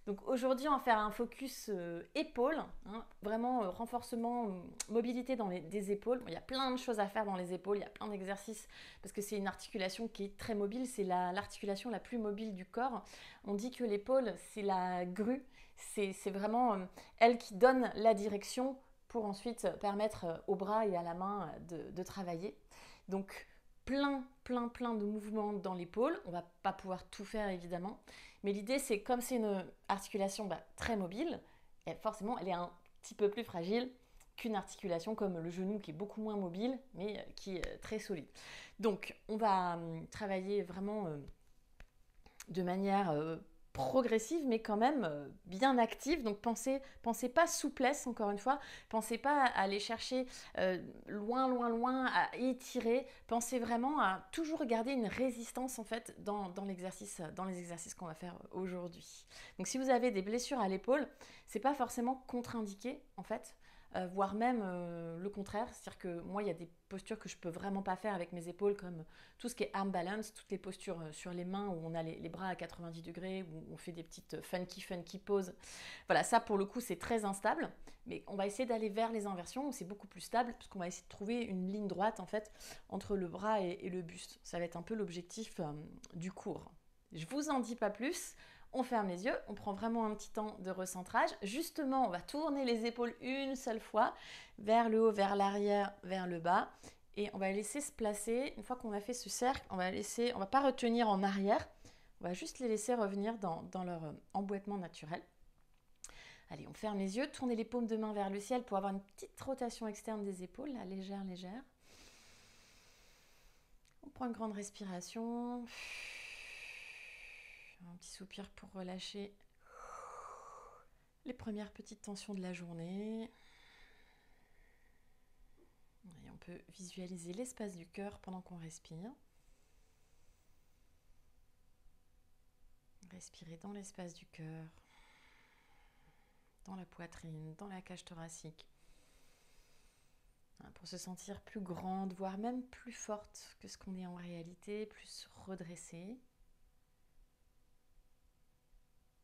Donc aujourd'hui, on va faire un focus épaules, hein, vraiment renforcement, mobilité des épaules. Bon, il y a plein de choses à faire dans les épaules, il y a plein d'exercices parce que c'est une articulation qui est très mobile, c'est l'articulation la plus mobile du corps. On dit que l'épaule, c'est la grue, c'est vraiment elle qui donne la direction pour ensuite permettre au bras et à la main de travailler. Donc plein de mouvements dans l'épaule. On va pas pouvoir tout faire évidemment, mais l'idée c'est comme c'est une articulation très mobile, et forcément elle est un petit peu plus fragile qu'une articulation comme le genou qui est beaucoup moins mobile mais qui est très solide. Donc on va travailler vraiment de manière progressive mais quand même bien active. Donc pensez pas souplesse, encore une fois, pensez pas à aller chercher loin, à étirer, pensez vraiment à toujours garder une résistance en fait dans les exercices qu'on va faire aujourd'hui. Donc si vous avez des blessures à l'épaule, c'est pas forcément contre-indiqué en fait. Voire même le contraire, c'est-à-dire que moi il y a des postures que je peux vraiment pas faire avec mes épaules, comme tout ce qui est arm balance, toutes les postures sur les mains où on a les bras à 90 degrés, où on fait des petites funky poses. Voilà, ça pour le coup c'est très instable, mais on va essayer d'aller vers les inversions où c'est beaucoup plus stable, puisqu'on va essayer de trouver une ligne droite en fait entre le bras et le buste. Ça va être un peu l'objectif du cours. Je vous en dis pas plus. On ferme les yeux, on prend vraiment un petit temps de recentrage. Justement, on va tourner les épaules une seule fois vers le haut, vers l'arrière, vers le bas. Et on va laisser se placer. Une fois qu'on a fait ce cercle, on va pas retenir en arrière. On va juste les laisser revenir dans leur emboîtement naturel. Allez, on ferme les yeux, tournez les paumes de main vers le ciel pour avoir une petite rotation externe des épaules, là, légère. On prend une grande respiration. Un petit soupir pour relâcher les premières petites tensions de la journée. Et on peut visualiser l'espace du cœur pendant qu'on respire. Respirer dans l'espace du cœur, dans la poitrine, dans la cage thoracique. Pour se sentir plus grande, voire même plus forte que ce qu'on est en réalité, plus redressée.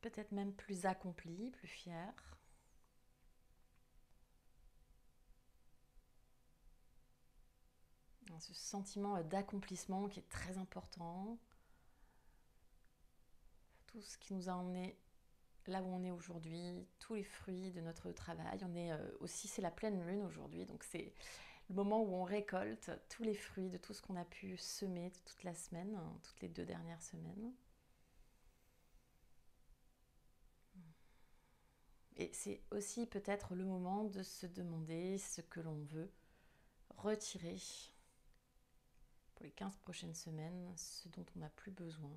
Peut-être même plus accomplie, plus fière. Ce sentiment d'accomplissement qui est très important. Tout ce qui nous a emmené là où on est aujourd'hui, tous les fruits de notre travail. On est aussi, c'est la pleine lune aujourd'hui, donc c'est le moment où on récolte tous les fruits de tout ce qu'on a pu semer toute la semaine, toutes les 2 dernières semaines. Et c'est aussi peut-être le moment de se demander ce que l'on veut retirer pour les 15 prochaines semaines, ce dont on n'a plus besoin.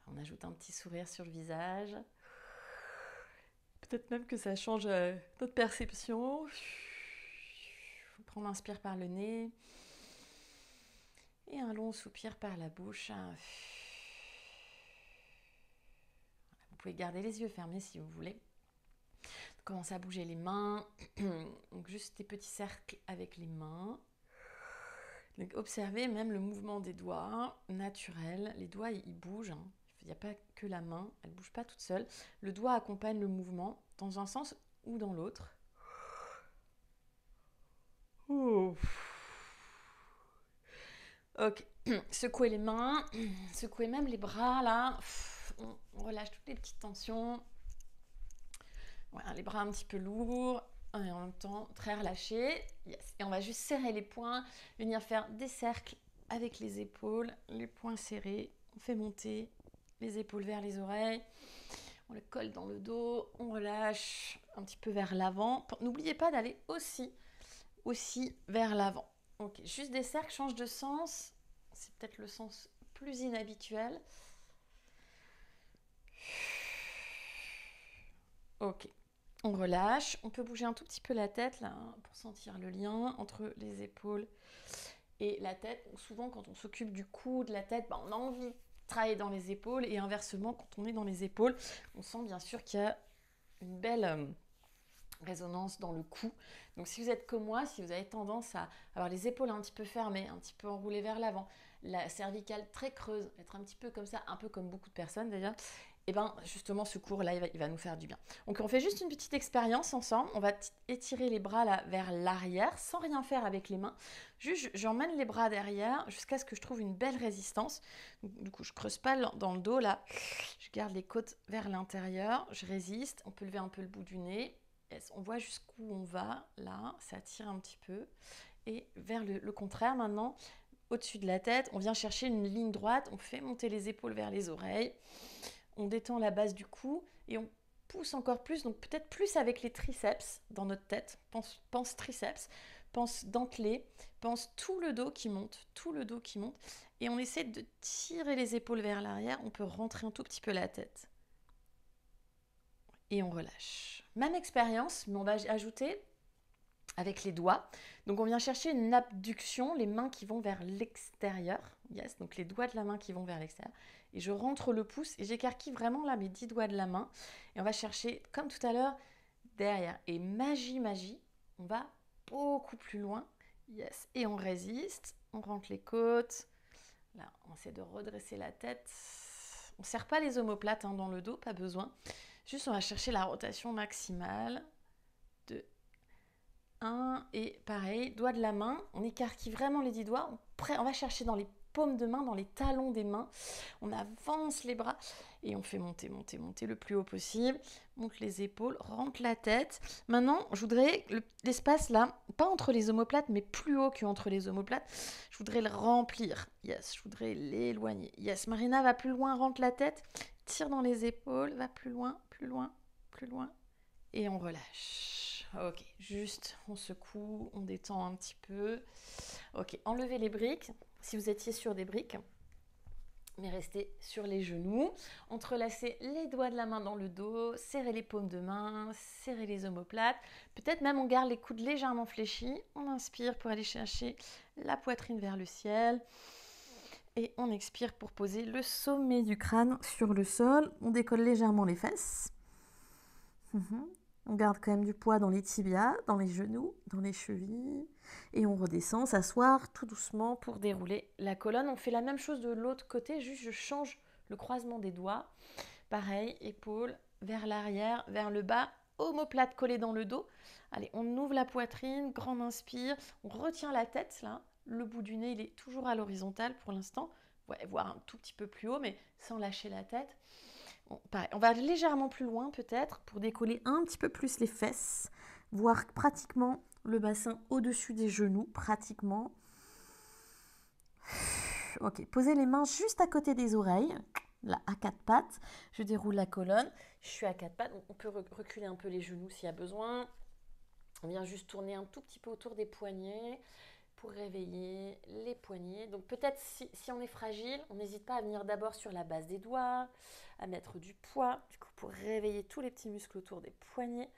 On ajoute un petit sourire sur le visage. Peut-être même que ça change notre perception. On inspire par le nez et un long soupir par la bouche. Vous pouvez garder les yeux fermés si vous voulez. Commencez à bouger les mains. Donc juste des petits cercles avec les mains. Donc observez même le mouvement des doigts naturel. Les doigts ils bougent. Il n'y a pas que la main, elle ne bouge pas toute seule. Le doigt accompagne le mouvement dans un sens ou dans l'autre. Ok, secouez les mains, secouez même les bras là. On relâche toutes les petites tensions. Voilà, les bras un petit peu lourds et en même temps très relâchés. Yes. Et on va juste serrer les poings, venir faire des cercles avec les épaules, les poings serrés. On fait monter les épaules vers les oreilles. On le colle dans le dos, on relâche un petit peu vers l'avant. N'oubliez pas d'aller aussi vers l'avant. Ok, juste des cercles, change de sens. C'est peut-être le sens plus inhabituel. Ok, on relâche. On peut bouger un tout petit peu la tête là pour sentir le lien entre les épaules et la tête. Souvent, quand on s'occupe du cou, de la tête, on a envie de travailler dans les épaules. Et inversement, quand on est dans les épaules, on sent bien sûr qu'il y a une belle résonance dans le cou. Donc si vous êtes comme moi, si vous avez tendance à avoir les épaules un petit peu fermées, un petit peu enroulées vers l'avant, la cervicale très creuse, être un petit peu comme ça, un peu comme beaucoup de personnes d'ailleurs, et bien justement ce cours là il va nous faire du bien. Donc on fait juste une petite expérience ensemble, on va étirer les bras là vers l'arrière sans rien faire avec les mains, juste j'emmène les bras derrière jusqu'à ce que je trouve une belle résistance. Donc, du coup je creuse pas dans le dos là, je garde les côtes vers l'intérieur, je résiste, on peut lever un peu le bout du nez. Yes, on voit jusqu'où on va, là, ça tire un petit peu. Et vers le contraire maintenant, au-dessus de la tête, on vient chercher une ligne droite, on fait monter les épaules vers les oreilles, on détend la base du cou et on pousse encore plus, donc peut-être plus avec les triceps dans notre tête. Pense triceps, pense dentelé, pense tout le dos qui monte, et on essaie de tirer les épaules vers l'arrière, on peut rentrer un tout petit peu la tête. Et on relâche. Même expérience, mais on va ajouter avec les doigts. Donc on vient chercher une abduction, les mains qui vont vers l'extérieur. Yes, donc les doigts de la main qui vont vers l'extérieur. Et je rentre le pouce et j'écarquille vraiment là mes 10 doigts de la main. Et on va chercher, comme tout à l'heure, derrière. Et magie, on va beaucoup plus loin. Yes, et on résiste. On rentre les côtes. Là, on essaie de redresser la tête. On ne serre pas les omoplates dans le dos, pas besoin. Juste, on va chercher la rotation maximale. 2, 1, et pareil, doigt de la main. On écarquille vraiment les 10 doigts. On va chercher dans les paumes de main, dans les talons des mains. On avance les bras et on fait monter le plus haut possible. Monte les épaules, rentre la tête. Maintenant, je voudrais l'espace là, pas entre les omoplates, mais plus haut qu'entre les omoplates. Je voudrais le remplir. Yes, je voudrais l'éloigner. Yes, Marina va plus loin, rentre la tête. Tire dans les épaules, va plus loin, et on relâche. Ok, juste on secoue, on détend un petit peu. Ok, enlevez les briques, si vous étiez sur des briques, mais restez sur les genoux. Entrelacez les doigts de la main dans le dos, serrez les paumes de main, serrez les omoplates. Peut-être même on garde les coudes légèrement fléchis. On inspire pour aller chercher la poitrine vers le ciel. Et on expire pour poser le sommet du crâne sur le sol. On décolle légèrement les fesses. On garde quand même du poids dans les tibias, dans les genoux, dans les chevilles. Et on redescend, s'asseoir tout doucement pour dérouler la colonne. On fait la même chose de l'autre côté, juste je change le croisement des doigts. Pareil, épaules vers l'arrière, vers le bas, omoplate collée dans le dos. Allez, on ouvre la poitrine, grand inspire. On retient la tête là. Le bout du nez, il est toujours à l'horizontale pour l'instant. Ouais, voire un tout petit peu plus haut, mais sans lâcher la tête. Pareil, on va légèrement plus loin peut-être pour décoller un petit peu plus les fesses, voire pratiquement le bassin au-dessus des genoux, pratiquement. Ok, posez les mains juste à côté des oreilles, là à quatre pattes. Je déroule la colonne, je suis à quatre pattes. On peut reculer un peu les genoux s'il y a besoin. On vient juste tourner un tout petit peu autour des poignets pour réveiller les poignets. Donc peut-être si on est fragile, on n'hésite pas à venir d'abord sur la base des doigts, à mettre du poids, du coup pour réveiller tous les petits muscles autour des poignets.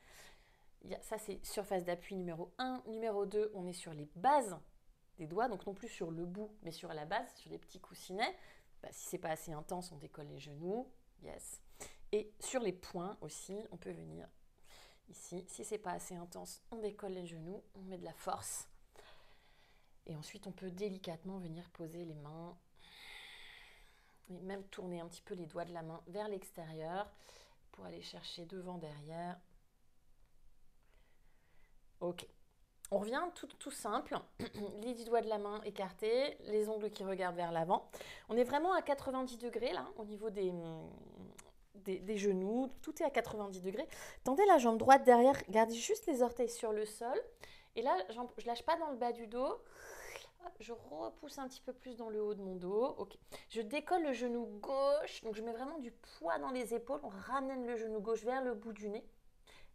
Ça c'est surface d'appui numéro 1. Numéro 2, on est sur les bases des doigts, donc non plus sur le bout, mais sur la base, sur les petits coussinets. Si c'est pas assez intense, on décolle les genoux. Yes. Et sur les poings aussi, on peut venir ici. Si c'est pas assez intense, on décolle les genoux, on met de la force. Et ensuite, on peut délicatement venir poser les mains et même tourner un petit peu les doigts de la main vers l'extérieur pour aller chercher devant, derrière. Ok. On revient tout simple. Les 10 doigts de la main écartés, les ongles qui regardent vers l'avant. On est vraiment à 90 degrés là, au niveau des genoux. Tout est à 90 degrés. Tendez la jambe droite derrière, gardez juste les orteils sur le sol. Et là, je ne lâche pas dans le bas du dos. Je repousse un petit peu plus dans le haut de mon dos. Ok. Je décolle le genou gauche. Donc, je mets vraiment du poids dans les épaules. On ramène le genou gauche vers le bout du nez.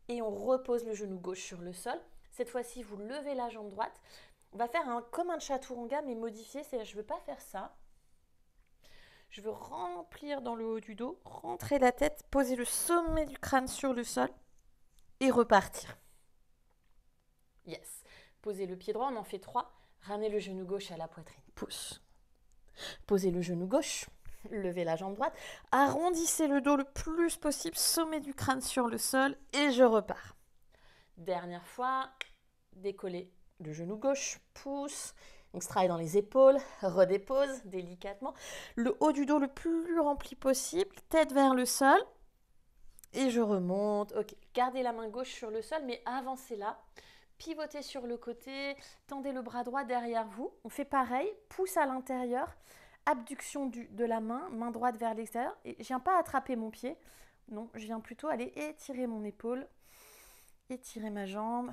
Et on repose le genou gauche sur le sol. Cette fois-ci, vous levez la jambe droite. On va faire comme un chaturanga, mais modifié. C'est-à-dire, je ne veux pas faire ça. Je veux remplir dans le haut du dos, rentrer la tête, poser le sommet du crâne sur le sol et repartir. Yes. Posez le pied droit, on en fait 3. Ramenez le genou gauche à la poitrine. Pousse. Posez le genou gauche. Levez la jambe droite. Arrondissez le dos le plus possible. Sommet du crâne sur le sol. Et je repars. Dernière fois, décoller le genou gauche, pouce. Donc, se travaille dans les épaules, redépose délicatement. Le haut du dos le plus rempli possible, tête vers le sol. Et je remonte. Ok, gardez la main gauche sur le sol, mais avancez-la. Pivotez sur le côté, tendez le bras droit derrière vous. On fait pareil, pouce à l'intérieur, abduction de la main, main droite vers l'extérieur. Et je viens pas attraper mon pied, non, je viens plutôt aller étirer mon épaule, étirer ma jambe,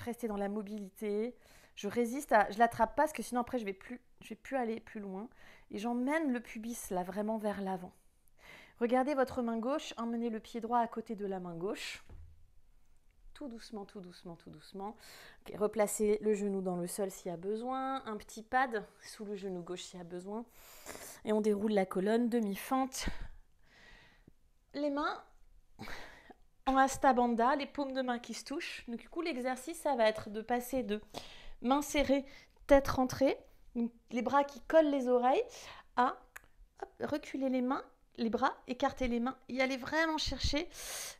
rester dans la mobilité. Je résiste je l'attrape pas parce que sinon après je vais plus aller plus loin. Et j'emmène le pubis là vraiment vers l'avant. Regardez votre main gauche, emmenez le pied droit à côté de la main gauche. Tout doucement, tout doucement, tout doucement. Okay, replacez le genou dans le sol s'il y a besoin. Un petit pad sous le genou gauche s'il y a besoin. Et on déroule la colonne, demi-fente. Les mains en Hasta Bandha, les paumes de main qui se touchent. Donc, du coup, l'exercice, ça va être de passer de main serrée, tête rentrée, les bras qui collent les oreilles, à reculer les mains, les bras, écarter les mains, y aller vraiment chercher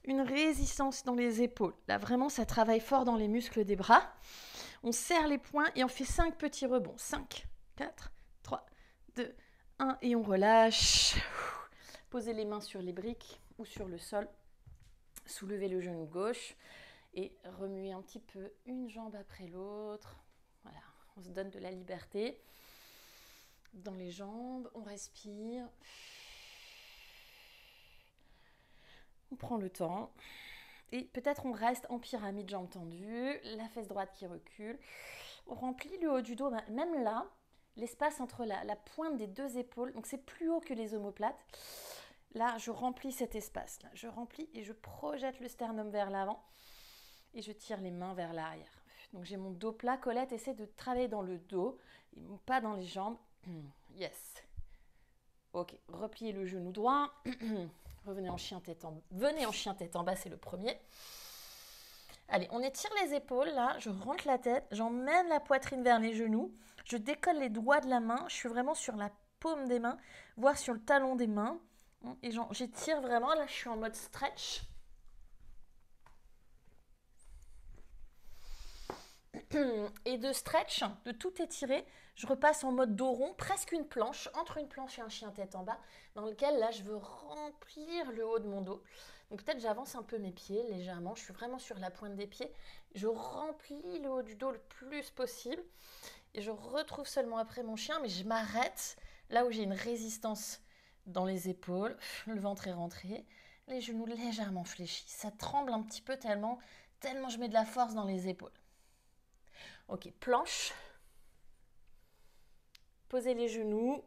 une résistance dans les épaules. Là, vraiment, ça travaille fort dans les muscles des bras. On serre les poings et on fait 5 petits rebonds. 5, 4, 3, 2, 1 et on relâche. Posez les mains sur les briques ou sur le sol. Soulevez le genou gauche et remuez un petit peu une jambe après l'autre. Voilà, on se donne de la liberté dans les jambes. On respire. On prend le temps et peut-être on reste en pyramide, jambes tendues, la fesse droite qui recule. On remplit le haut du dos, même là, l'espace entre la pointe des deux épaules, donc c'est plus haut que les omoplates. Là, je remplis cet espace. Là, je remplis et je projette le sternum vers l'avant et je tire les mains vers l'arrière. Donc j'ai mon dos plat. Colette essaie de travailler dans le dos, pas dans les jambes. Yes. Ok, repliez le genou droit. Venez en chien tête en bas, c'est le premier. Allez, on étire les épaules, là, je rentre la tête, j'emmène la poitrine vers les genoux, je décolle les doigts de la main, je suis vraiment sur la paume des mains, voire sur le talon des mains, et j'étire vraiment, là je suis en mode stretch. Et de stretch, de tout étirer, je repasse en mode dos rond, presque une planche, entre une planche et un chien tête en bas, dans lequel là je veux remplir le haut de mon dos. Donc peut-être j'avance un peu mes pieds légèrement, je suis vraiment sur la pointe des pieds, je remplis le haut du dos le plus possible et je retrouve seulement après mon chien, mais je m'arrête là où j'ai une résistance dans les épaules, le ventre est rentré, les genoux légèrement fléchis, ça tremble un petit peu tellement je mets de la force dans les épaules. Ok, planche. Posez les genoux.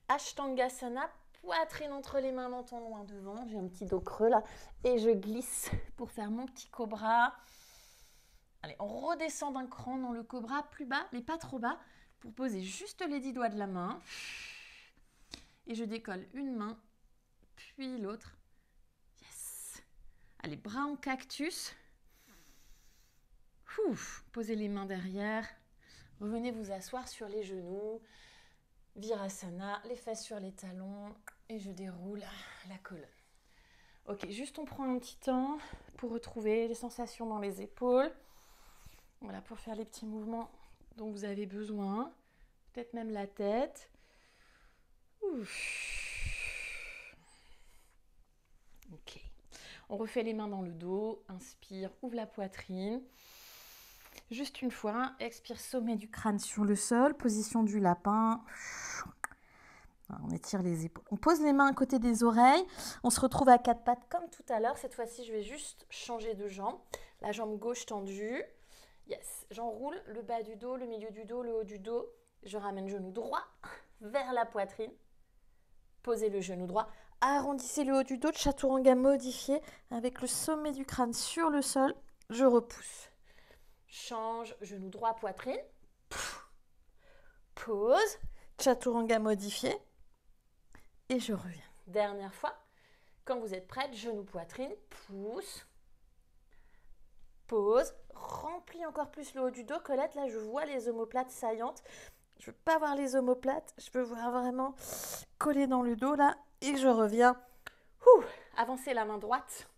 Ashtangasana, poitrine entre les mains, menton loin devant. J'ai un petit dos creux là. Et je glisse pour faire mon petit cobra. Allez, on redescend d'un cran dans le cobra, plus bas, mais pas trop bas, pour poser juste les 10 doigts de la main. Et je décolle une main, puis l'autre. Yes. Allez, bras en cactus. Posez les mains derrière, revenez vous asseoir sur les genoux, Virasana, les fesses sur les talons et je déroule la colonne. Ok, juste on prend un petit temps pour retrouver les sensations dans les épaules. Voilà, pour faire les petits mouvements dont vous avez besoin, peut-être même la tête. Ok, on refait les mains dans le dos, inspire, ouvre la poitrine. Juste une fois, expire, sommet du crâne sur le sol, position du lapin. On étire les épaules. On pose les mains à côté des oreilles. On se retrouve à quatre pattes comme tout à l'heure. Cette fois-ci, je vais juste changer de jambe. La jambe gauche tendue. Yes. J'enroule le bas du dos, le milieu du dos, le haut du dos. Je ramène genou droit vers la poitrine. Posez le genou droit. Arrondissez le haut du dos. Chaturanga modifié avec le sommet du crâne sur le sol. Je repousse. Change, genou droit, poitrine. Pause. Chaturanga modifié. Et je reviens. Dernière fois. Quand vous êtes prête, genou, poitrine. Pousse. Pause. Remplis encore plus le haut du dos. Colette, là, je vois les omoplates saillantes. Je ne veux pas voir les omoplates. Je veux voir vraiment coller dans le dos, là. Et je reviens. Avancez la main droite.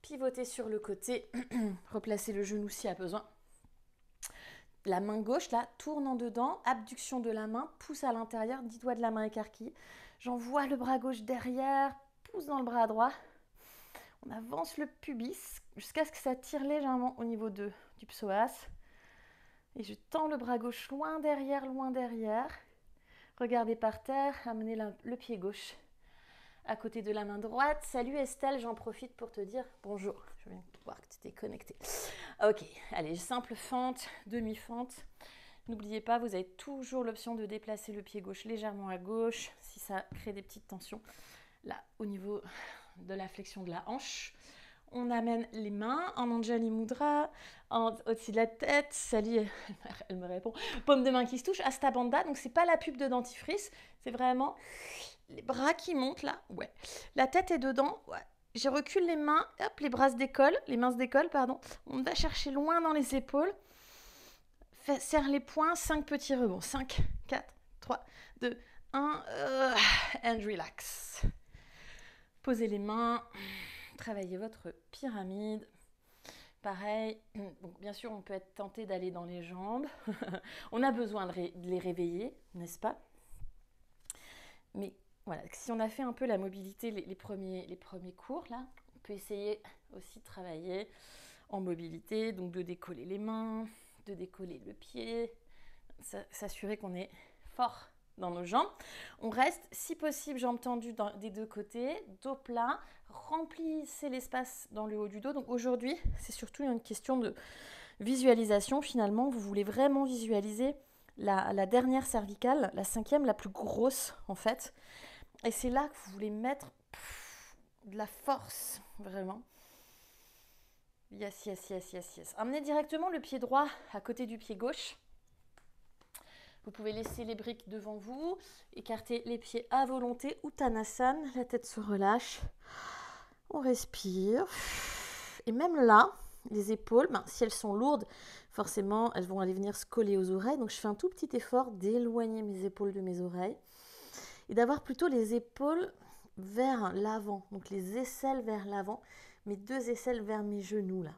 Pivotez sur le côté, replacez le genou s'il y a besoin. La main gauche, là, tourne en dedans, abduction de la main, pouce à l'intérieur, 10 doigts de la main écarquillés. J'envoie le bras gauche derrière, pouce dans le bras droit. On avance le pubis jusqu'à ce que ça tire légèrement au niveau du psoas. Et je tends le bras gauche loin derrière, loin derrière. Regardez par terre, amenez le pied gauche à côté de la main droite. Salut Estelle, j'en profite pour te dire bonjour. Je viens de voir que tu t'es connectée. Ok, allez, simple fente, demi-fente. N'oubliez pas, vous avez toujours l'option de déplacer le pied gauche légèrement à gauche si ça crée des petites tensions. Là, au niveau de la flexion de la hanche. On amène les mains en Anjali Mudra, au-dessus de la tête. Salut, elle me répond. Paume de main qui se touche, Hasta Bandha. Donc, c'est pas la pub de dentifrice, c'est vraiment les bras qui montent là. Ouais. La tête est dedans. Ouais. Je recule les mains. Hop, les mains se décollent, pardon. On va chercher loin dans les épaules. Serre les poings, 5 petits rebonds. 5, 4, 3, 2, 1. And relax. Posez les mains. Travaillez votre pyramide. Pareil, donc bien sûr, on peut être tenté d'aller dans les jambes. On a besoin de les réveiller, n'est-ce pas? Mais voilà, si on a fait un peu la mobilité les premiers cours, là, on peut essayer aussi de travailler en mobilité, donc de décoller les mains, de décoller le pied, s'assurer qu'on est fort dans nos jambes. On reste, si possible, jambes tendues des deux côtés, dos plat, remplissez l'espace dans le haut du dos. Donc aujourd'hui, c'est surtout une question de visualisation. Finalement, vous voulez vraiment visualiser la dernière cervicale, la 5e, la plus grosse en fait. Et c'est là que vous voulez mettre de la force, vraiment. Yes, yes, yes, yes, yes. Amenez directement le pied droit à côté du pied gauche. Vous pouvez laisser les briques devant vous, écarter les pieds à volonté, Uttanasana, la tête se relâche. On respire. Et même là, les épaules, si elles sont lourdes, forcément, elles vont aller venir se coller aux oreilles. Donc, je fais un tout petit effort d'éloigner mes épaules de mes oreilles et d'avoir plutôt les épaules vers l'avant. Donc, les aisselles vers l'avant, mes 2 aisselles vers mes genoux, là.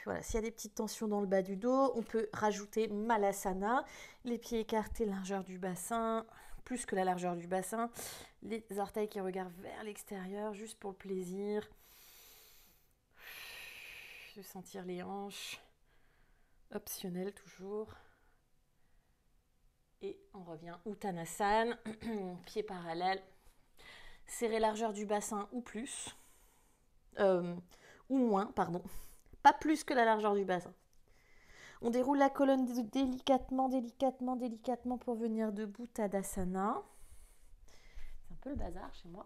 Voilà, s'il y a des petites tensions dans le bas du dos, on peut rajouter Malasana, les pieds écartés, largeur du bassin, plus que la largeur du bassin, les orteils qui regardent vers l'extérieur, juste pour le plaisir de sentir les hanches, optionnel toujours. Et on revient Uttanasana, pieds parallèles, serrer largeur du bassin ou plus, ou moins, pardon. Pas plus que la largeur du bassin. On déroule la colonne délicatement, délicatement, délicatement pour venir debout, Tadasana. C'est un peu le bazar chez moi.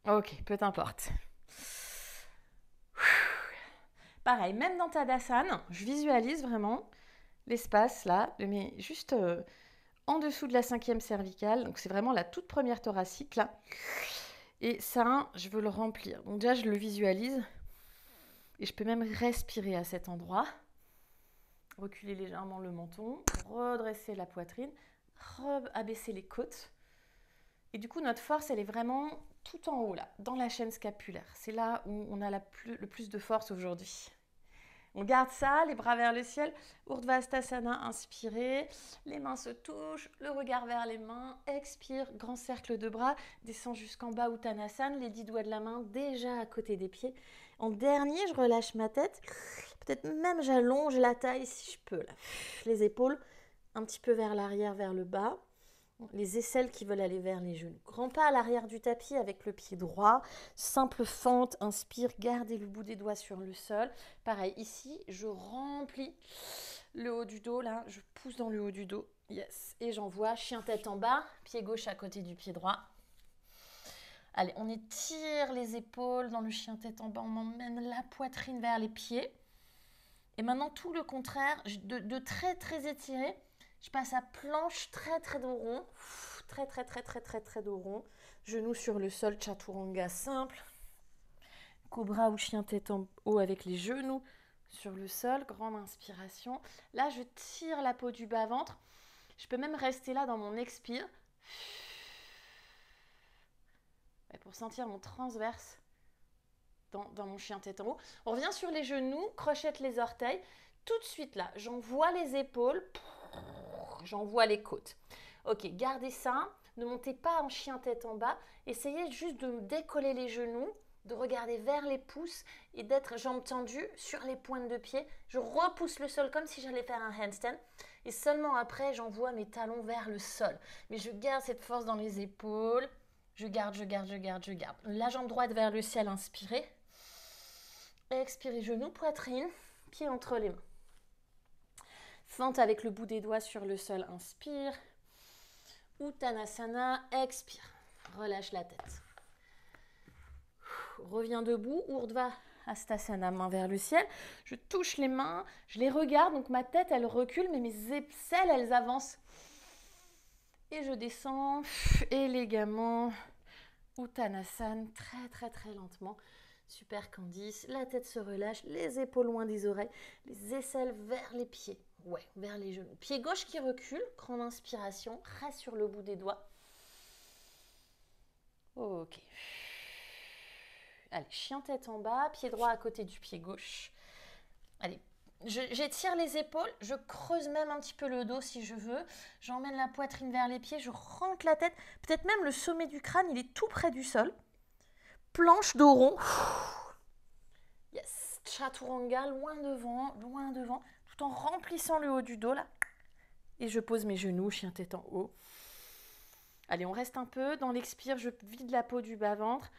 Ok, peu importe. Pareil, même dans Tadasana, je visualise vraiment l'espace là, mais juste en dessous de la 5e cervicale. Donc c'est vraiment la toute première thoracique là. Et ça, je veux le remplir. Donc déjà, je le visualise. Et je peux même respirer à cet endroit. Reculer légèrement le menton. Redresser la poitrine. Abaisser les côtes. Et du coup, notre force, elle est vraiment tout en haut, là, dans la chaîne scapulaire. C'est là où on a le plus de force aujourd'hui. On garde ça, les bras vers le ciel. Urdhvastasana, inspirez. Les mains se touchent, le regard vers les mains. Expire, grand cercle de bras. Descend jusqu'en bas, Uttanasana. Les 10 doigts de la main déjà à côté des pieds. En dernier, je relâche ma tête. Peut-être même j'allonge la taille si je peux. Là. Les épaules un petit peu vers l'arrière, vers le bas. Les aisselles qui veulent aller vers les genoux. Grand pas à l'arrière du tapis avec le pied droit. Simple fente, inspire, gardez le bout des doigts sur le sol. Pareil, ici, je remplis le haut du dos. Là, je pousse dans le haut du dos. Yes. Et j'envoie chien tête en bas, pied gauche à côté du pied droit. Allez, on étire les épaules dans le chien tête en bas. On emmène la poitrine vers les pieds. Et maintenant, tout le contraire, de très, très étiré. Je passe à planche très très dos rond, très dos rond. Genoux sur le sol, chaturanga simple. Cobra ou chien tête en haut avec les genoux sur le sol, grande inspiration. Là, je tire la peau du bas-ventre. Je peux même rester là dans mon expire. Ouais, pour sentir mon transverse dans mon chien tête en haut. On revient sur les genoux, crochette les orteils. Tout de suite là, j'envoie les épaules, j'envoie les côtes. Ok, gardez ça. Ne montez pas en chien tête en bas. Essayez juste de décoller les genoux, de regarder vers les pouces et d'être jambes tendues sur les pointes de pied. Je repousse le sol comme si j'allais faire un handstand. Et seulement après, j'envoie mes talons vers le sol. Mais je garde cette force dans les épaules. Je garde, je garde, je garde, je garde. La jambe droite vers le ciel, inspirez. Expirez, genoux, poitrine, pieds entre les mains. Fente avec le bout des doigts sur le sol, inspire. Uttanasana, expire. Relâche la tête. Reviens debout, Urdhva Hastasana, main vers le ciel. Je touche les mains, je les regarde, donc ma tête elle recule, mais mes aisselles elles avancent. Et je descends élégamment. Uttanasana, très très très lentement. Super Candice, la tête se relâche, les épaules loin des oreilles, les aisselles vers les pieds, ouais, vers les genoux. Pied gauche qui recule, grande inspiration, reste sur le bout des doigts. Ok. Allez, chien tête en bas, pied droit à côté du pied gauche. Allez, j'étire les épaules, je creuse même un petit peu le dos si je veux. J'emmène la poitrine vers les pieds, je rentre la tête. Peut-être même le sommet du crâne, il est tout près du sol. Planche dos rond. Yes. Chaturanga, loin devant, tout en remplissant le haut du dos là. Et je pose mes genoux, chien tête en haut. Allez, on reste un peu. Dans l'expire, je vide la peau du bas-ventre.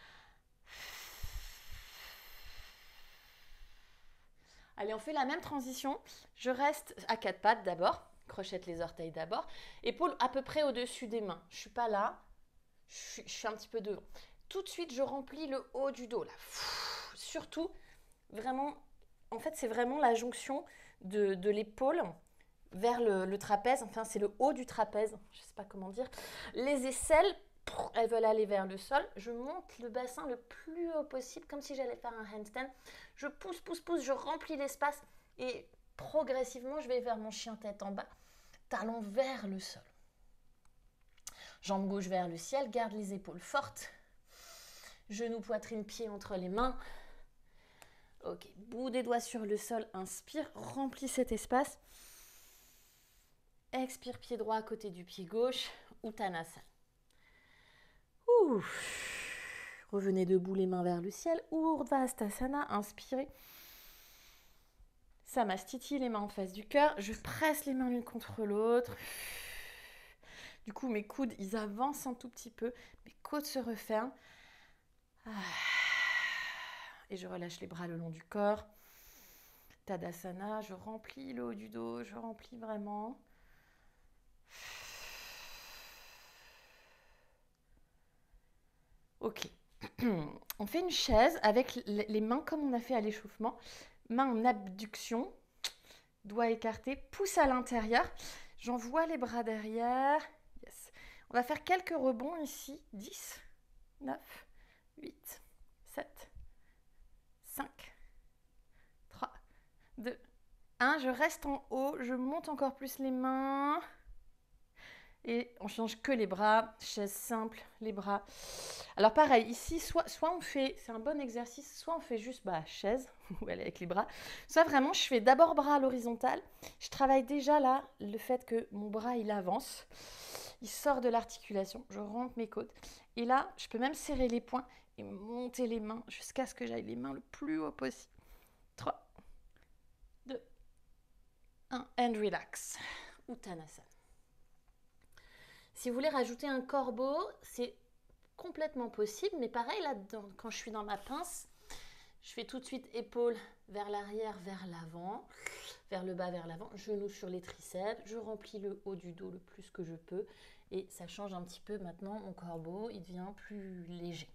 Allez, on fait la même transition. Je reste à quatre pattes d'abord. Crochette les orteils d'abord. Épaules à peu près au-dessus des mains. Je ne suis pas là. Je suis un petit peu devant. Tout de suite, je remplis le haut du dos là. Surtout, vraiment, en fait, c'est vraiment la jonction de l'épaule vers le trapèze. Enfin, c'est le haut du trapèze. Je ne sais pas comment dire. Les aisselles, elles veulent aller vers le sol. Je monte le bassin le plus haut possible, comme si j'allais faire un handstand. Je pousse, je remplis l'espace et progressivement, je vais vers mon chien tête en bas, talons vers le sol. Jambe gauche vers le ciel, garde les épaules fortes. Genoux, poitrine, pieds entre les mains. Ok, bout des doigts sur le sol, inspire, remplis cet espace. Expire, pied droit à côté du pied gauche, Uttanasana. Revenez debout, les mains vers le ciel, Urdhva Hastasana, inspirez. Samastiti, les mains en face du cœur. Je presse les mains l'une contre l'autre. Du coup, mes coudes, ils avancent un tout petit peu. Mes côtes se referment. Et je relâche les bras le long du corps. Tadasana, je remplis le haut du dos, je remplis vraiment. Ok. On fait une chaise avec les mains comme on a fait à l'échauffement. Main en abduction, doigts écartés, pouce à l'intérieur. J'envoie les bras derrière. Yes. On va faire quelques rebonds ici. 10, 9, 8, 7, 5, 3, 2, 1. Je reste en haut, je monte encore plus les mains. Et on change que les bras, chaise simple, les bras. Alors pareil, ici, soit on fait, c'est un bon exercice, soit on fait juste chaise, ou aller avec les bras, soit vraiment je fais d'abord bras à l'horizontale. Je travaille déjà là le fait que mon bras il avance, il sort de l'articulation, je rentre mes côtes. Et là, je peux même serrer les poings et monter les mains jusqu'à ce que j'aille les mains le plus haut possible. 3, 2, 1, and relax. Uttanasana. Si vous voulez rajouter un corbeau, c'est complètement possible, mais pareil, là, quand je suis dans ma pince, je fais tout de suite épaules vers l'arrière, vers l'avant, vers le bas, vers l'avant, genoux sur les triceps, je remplis le haut du dos le plus que je peux, et ça change un petit peu maintenant, mon corbeau, il devient plus léger.